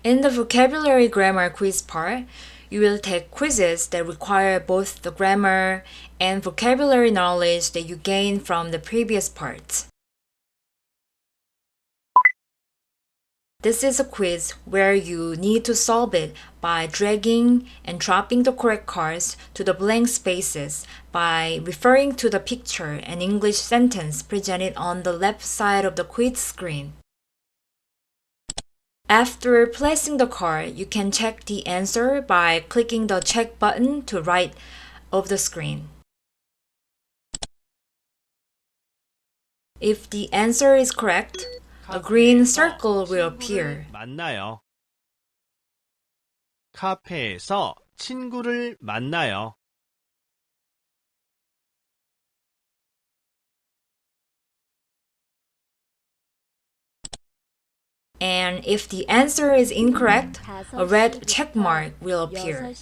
In the vocabulary grammar quiz part, you will take quizzes that require both the grammar and vocabulary knowledge that you gained from the previous parts. This is a quiz where you need to solve it by dragging and dropping the correct cards to the blank spaces by referring to the picture and English sentence presented on the left side of the quiz screen. After placing the card, you can check the answer by clicking the check button to right of the screen. If the answer is correct, a green circle will appear. 만나요. 카페에서 친구를 만나요. And if the answer is incorrect, a red check mark will appear.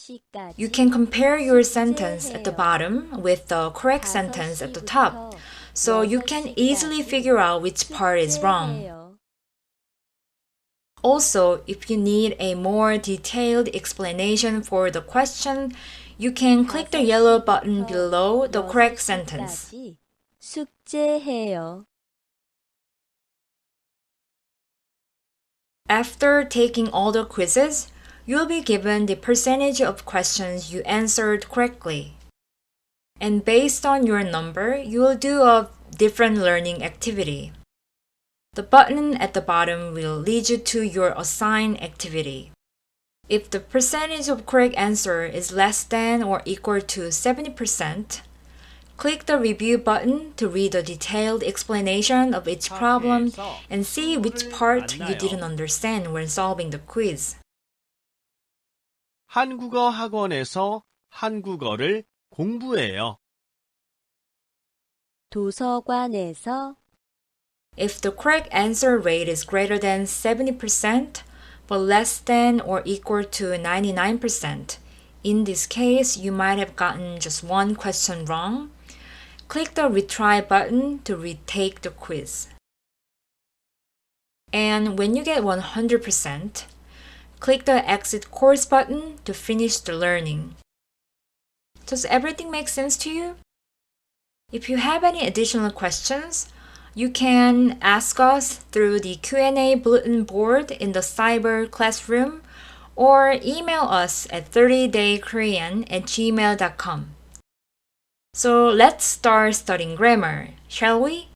You can compare your sentence at the bottom with the correct sentence at the top, so you can easily figure out which part is wrong. Also, if you need a more detailed explanation for the question, you can click the yellow button below the correct sentence. 숙제해요. After taking all the quizzes, you'll be given the percentage of questions you answered correctly. And based on your number, you will do a different learning activity. The button at the bottom will lead you to your assigned activity. If the percentage of correct answer is less than or equal to 70%, click the review button to read a detailed explanation of each problem and see which part you didn't understand when solving the quiz. 한국어 학원에서 한국어를 공부해요. 도서관에서 If the correct answer rate is greater than 70%, but less than or equal to 99%, in this case, you might have gotten just one question wrong. Click the retry button to retake the quiz. And when you get 100%, click the exit course button to finish the learning. Does everything make sense to you? If you have any additional questions, you can ask us through the Q&A bulletin board in the cyber classroom or email us at 30daykorean@gmail.com. So let's start studying grammar, shall we?